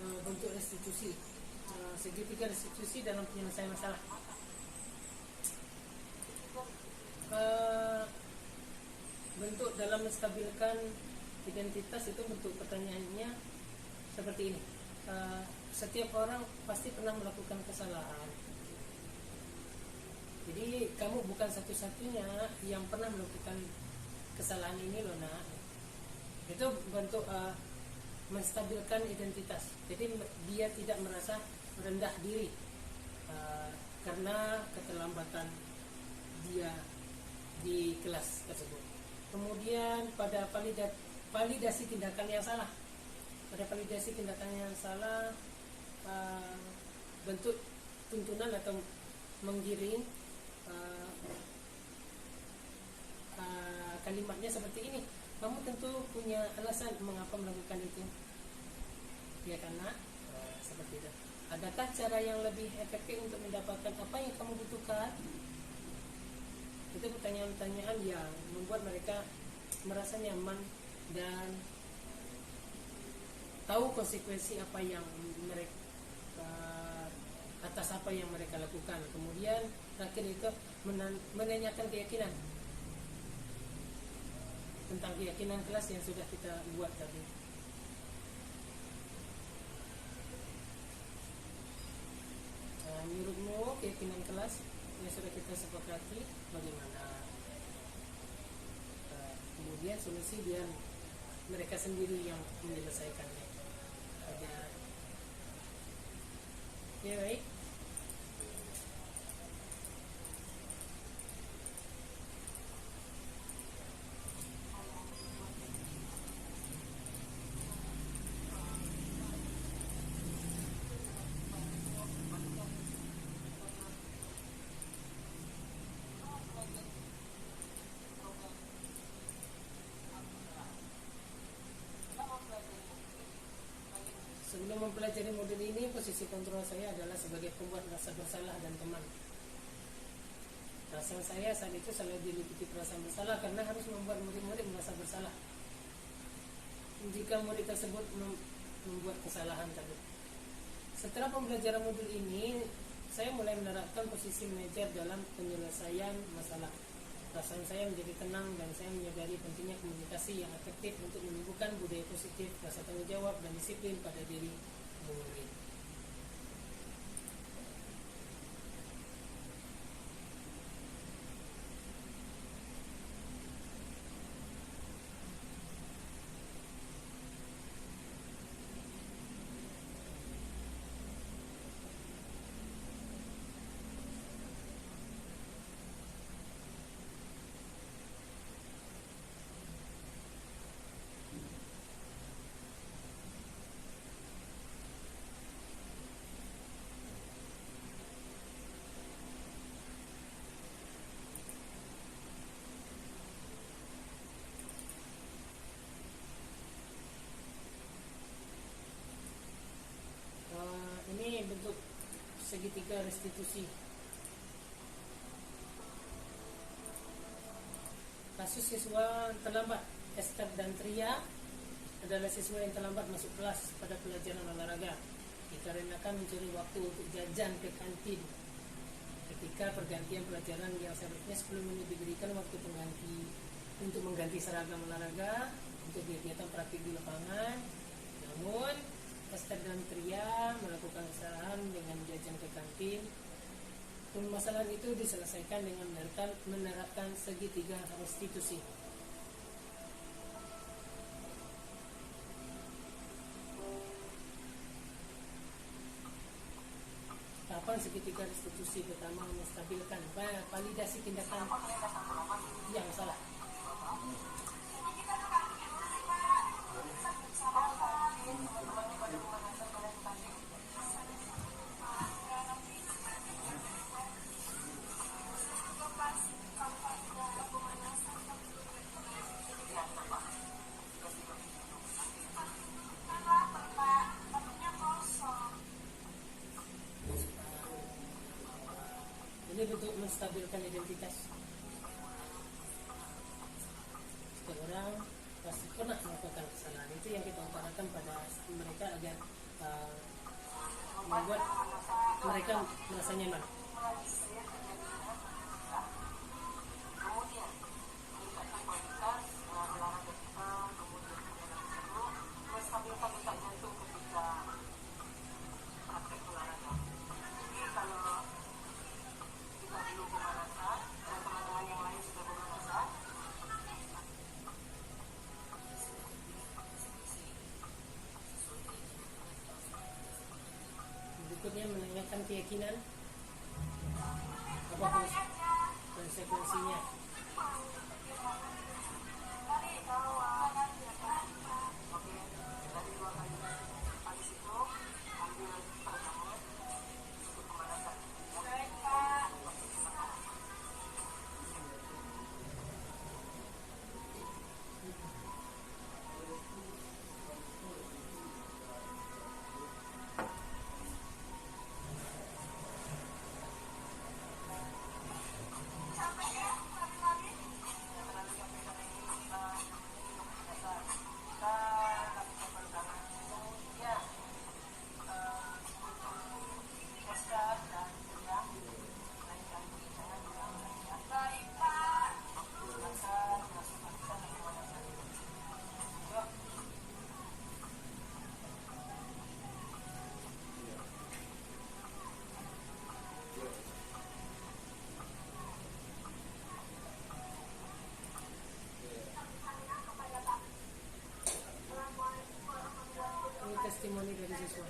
A: Bentuk restitusi, segitiga restitusi dalam penyelesaian masalah. Bentuk dalam menstabilkan identitas itu, bentuk pertanyaannya seperti ini. Setiap orang pasti pernah melakukan kesalahan. Jadi kamu bukan satu-satunya yang pernah melakukan kesalahan ini loh nak. Itu bentuk menstabilkan identitas. Jadi dia tidak merasa rendah diri karena keterlambatan dia di kelas tersebut. Kemudian pada validasi tindakan yang salah. Pada validasi tindakan yang salah, bentuk tuntunan atau menggiring, kalimatnya seperti ini. Kamu tentu punya alasan mengapa melakukan itu, ya karena seperti itu. Adakah cara yang lebih efektif untuk mendapatkan apa yang kamu butuhkan? Itu pertanyaan-pertanyaan yang membuat mereka merasa nyaman dan tahu konsekuensi apa yang mereka atas apa yang mereka lakukan. Kemudian terakhir itu menanyakan keyakinan, tentang keyakinan kelas yang sudah kita buat tadi. Menurutmu keyakinan kelas yang sudah kita sepakati bagaimana? Kemudian solusi biar mereka sendiri yang menyelesaikannya. Ya baik. Sebelum mempelajari modul ini, posisi kontrol saya adalah sebagai pembuat rasa bersalah dan teman. Perasaan saya saat itu selalu diliputi perasaan bersalah karena harus membuat murid-murid merasa bersalah jika murid tersebut membuat kesalahan tadi. Setelah pembelajaran modul ini, saya mulai menerapkan posisi manajer dalam penyelesaian masalah. Perasaan saya menjadi tenang dan saya menyadari pentingnya komunikasi yang efektif untuk menumbuhkan budaya positif, rasa tanggung jawab, dan disiplin pada diri murid. Ini bentuk segitiga restitusi. Kasus siswa terlambat, Esther dan Tria adalah siswa yang terlambat masuk kelas pada pelajaran olahraga dikarenakan mencuri waktu untuk jajan ke kantin. Ketika pergantian pelajaran yang seharusnya 10 menit diberikan waktu pengganti untuk mengganti seragam olahraga untuk kegiatan praktik di lapangan, namun Esther dan Tria melakukan kesalahan dengan jajan ke kantin. Permasalahan itu diselesaikan dengan menerapkan segitiga restitusi. Tahapan segitiga restitusi pertama menstabilkan validasi tindakan yang salah. Ini bentuk menstabilkan identitas. Setiap orang pasti pernah melakukan kesalahan. Itu yang kita utarakan pada mereka agar membuat mereka merasa nyaman.
B: Kemudian meningkatkan kualitas olahraga kita, kemudian menstabilkan detak jantung ketika praktek olahraga. Jadi kalau kita belum pemanasan dan teman-teman yang lain sudah pemanasan,
A: Berikutnya menanyakan keyakinan. Apa konsekuensinya?
B: dari 2 kali habis itu ambil pertama untuk pemanasan.
A: Ini testimoni dari siswa.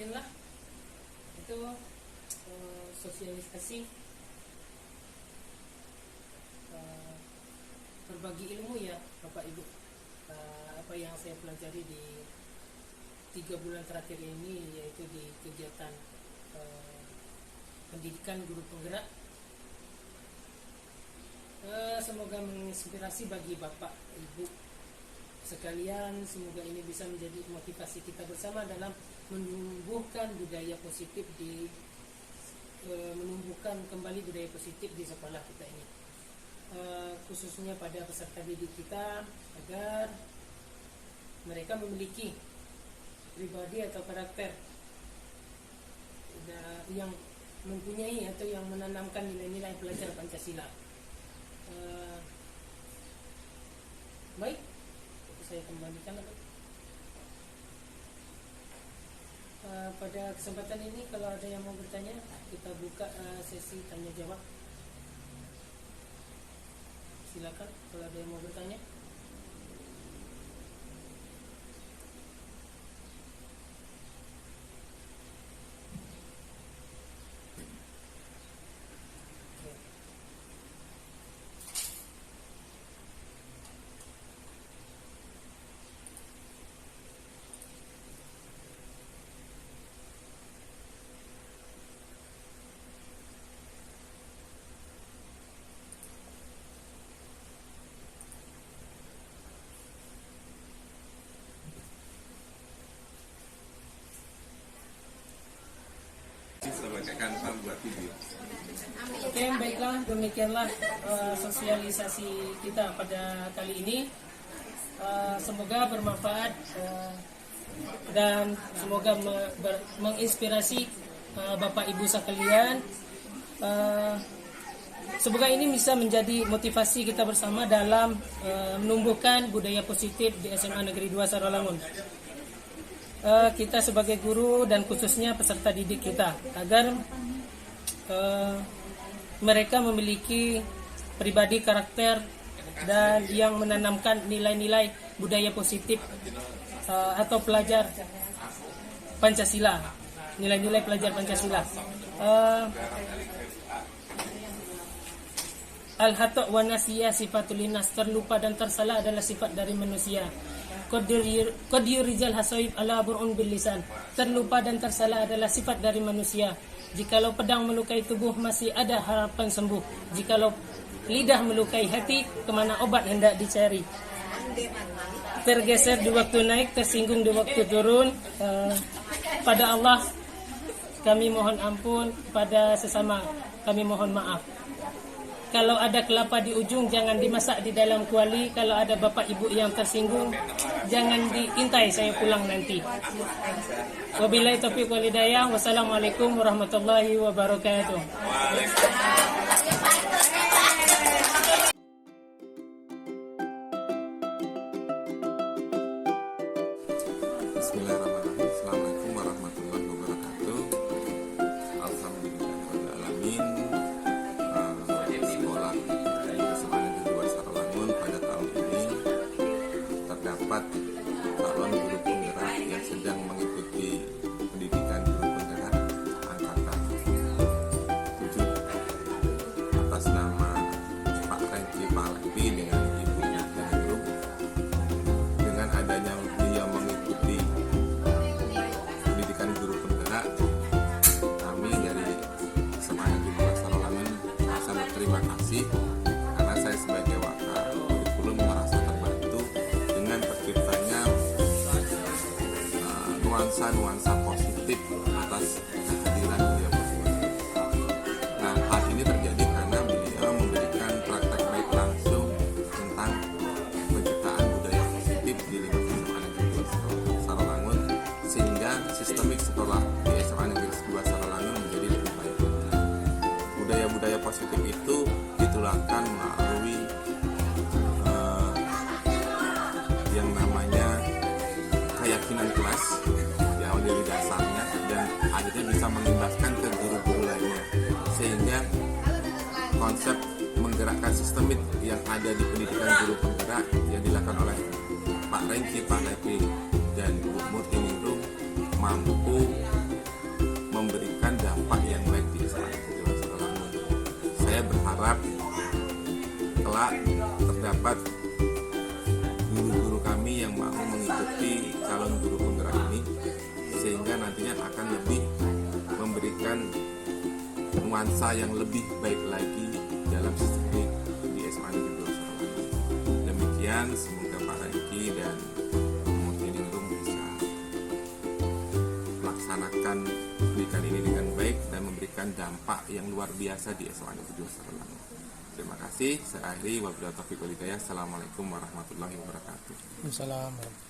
A: demikianlah itu sosialisasi berbagi ilmu ya Bapak Ibu. Apa yang saya pelajari di 3 bulan terakhir ini, yaitu di kegiatan pendidikan guru penggerak, semoga menginspirasi bagi Bapak Ibu sekalian. Semoga ini bisa menjadi motivasi kita bersama dalam menumbuhkan budaya positif menumbuhkan kembali budaya positif di sekolah kita ini, khususnya pada peserta didik kita, agar mereka memiliki pribadi atau karakter yang mempunyai atau yang menanamkan nilai-nilai pelajar Pancasila. Baik, saya kembalikan lagi. Pada kesempatan ini kalau ada yang mau bertanya, kita buka sesi tanya jawab. Silakan kalau ada yang mau bertanya.
C: Sebagai kantor buat video.
A: Oke, baiklah, demikianlah sosialisasi kita pada kali ini. Semoga bermanfaat dan semoga menginspirasi Bapak Ibu sekalian. Semoga ini bisa menjadi motivasi kita bersama dalam menumbuhkan budaya positif di SMA Negeri 2 Sarawangun. Kita sebagai guru dan khususnya peserta didik kita, agar mereka memiliki pribadi karakter dan yang menanamkan nilai-nilai budaya positif atau pelajar Pancasila, nilai-nilai pelajar Pancasila. Al-hata' wa nasiyah sifatul linas, terlupa dan tersalah adalah sifat dari manusia. Qad yurizal hasaib ala bur'un bil lisan, terlupa dan tersalah adalah sifat dari manusia. Jikalau pedang melukai tubuh masih ada harapan sembuh, jikalau lidah melukai hati kemana obat hendak dicari. Tergeser di waktu naik, tersinggung di waktu turun. Pada Allah kami mohon ampun, pada sesama kami mohon maaf. Kalau ada kelapa di ujung, jangan dimasak di dalam kuali. Kalau ada bapak ibu yang tersinggung, jangan diintai saya pulang nanti. Wabillahi taufiq wal hidayah. Wassalamualaikum warahmatullahi wabarakatuh.
C: Bismillahirrahmanirrahim. Assalamualaikum warahmatullahi wabarakatuh. Alhamdulillahirrahmanirrahim. Sekolah di SMA Negeri 2 Sarawangun pada tahun ini terdapat calon guru penggerak yang sedang mengikuti pendidikan guru penggerak angkatan 7 atas nama Pak Renki Pak Levi dengan Ibu Guru. Dengan adanya dia mengikuti pendidikan guru penggerak, kami dari SMA Negeri 2 Sarawangun sangat berterima kasih karena saya sebagai wakil kurikulum merasa terbantu dengan terciptanya nuansa-nuansa positif atas kehadiran beliau berdua. Nah, hal ini terjadi karena beliau memberikan praktek baik langsung tentang penciptaan budaya positif di lingkungan SMA Negeri 2 Sarawangun, sehingga sistemik sekolah di SMA Negeri 2 Sarawangun menjadi lebih baik. Budaya-budaya positif itu ditularkan melalui yang namanya keyakinan kelas yang dari dasarnya, dan akhirnya bisa mengimbaskan ke guru-guru lainnya, sehingga konsep menggerakkan sistemik yang ada di pendidikan guru penggerak yang dilakukan oleh Pak Renki, Pak Levi, dan Bu Murti Ningrum mampu memberikan dampak yang baik di SMA Negeri 2 Sarawangun. Saya berharap kelak terdapat guru-guru kami yang mau mengikuti calon guru penggerak ini, sehingga nantinya akan lebih memberikan nuansa yang lebih baik lagi dalam sistem di SMA Negeri 2 Sarawangun. Demikian, semoga Pak Rengki dan Ningrum bisa melaksanakan pendidikan ini dengan baik dan memberikan dampak yang luar biasa di SMA Negeri 2 Sarawangun. Terima kasih. Saya akhiri. Wabillahi taufiq wal hidayah. Assalamualaikum warahmatullahi wabarakatuh.
A: Assalamualaikum.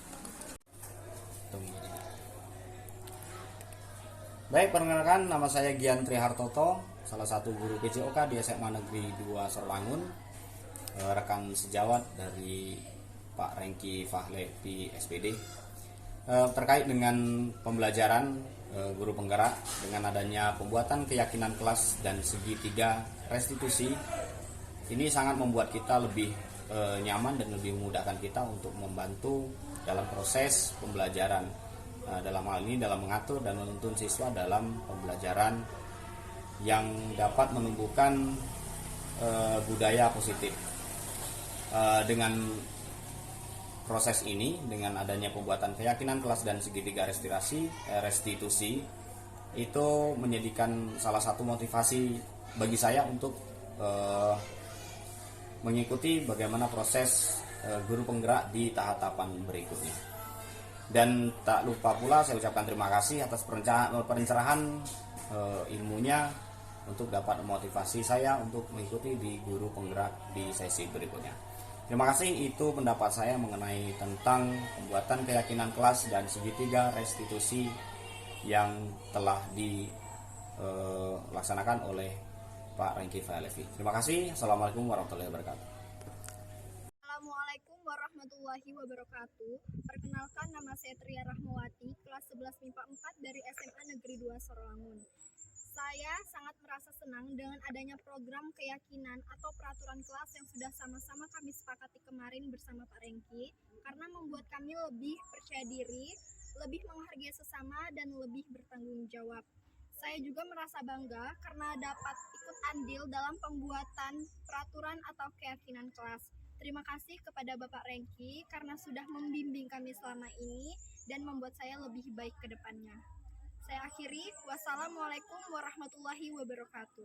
D: Baik, perkenalkan nama saya Gian Trihartoto, salah satu guru PJOK di SMA Negeri 2 Sarawangun, rekan sejawat dari Pak Rengki Fahle di SPD. Terkait dengan pembelajaran guru penggerak dengan adanya pembuatan keyakinan kelas dan segitiga restitusi, ini sangat membuat kita lebih nyaman dan lebih memudahkan kita untuk membantu dalam proses pembelajaran. Dalam hal ini dalam mengatur dan menuntun siswa dalam pembelajaran yang dapat menumbuhkan budaya positif. Dengan proses ini, dengan adanya pembuatan keyakinan kelas dan segitiga restitusi, itu menjadikan salah satu motivasi bagi saya untuk mengikuti bagaimana proses guru penggerak di tahapan berikutnya. Dan tak lupa pula saya ucapkan terima kasih atas pencerahan ilmunya untuk dapat memotivasi saya untuk mengikuti di guru penggerak di sesi berikutnya. Terima kasih, itu pendapat saya mengenai tentang pembuatan keyakinan kelas dan segitiga restitusi yang telah dilaksanakan oleh Pak Rengki Fahle. Terima kasih. Assalamualaikum warahmatullahi wabarakatuh.
E: Assalamualaikum warahmatullahi wabarakatuh. Perkenalkan, nama saya Tria Rahmawati, kelas 11 MIPA 4 dari SMA Negeri 2 Sarawangun. Saya sangat merasa senang dengan adanya program keyakinan atau peraturan kelas yang sudah sama-sama kami sepakati kemarin bersama Pak Rengki, karena membuat kami lebih percaya diri, lebih menghargai sesama, dan lebih bertanggung jawab. Saya juga merasa bangga karena dapat ikut andil dalam pembuatan peraturan atau keyakinan kelas. Terima kasih kepada Bapak Rengki karena sudah membimbing kami selama ini dan membuat saya lebih baik ke depannya. Saya akhiri, wassalamualaikum warahmatullahi wabarakatuh.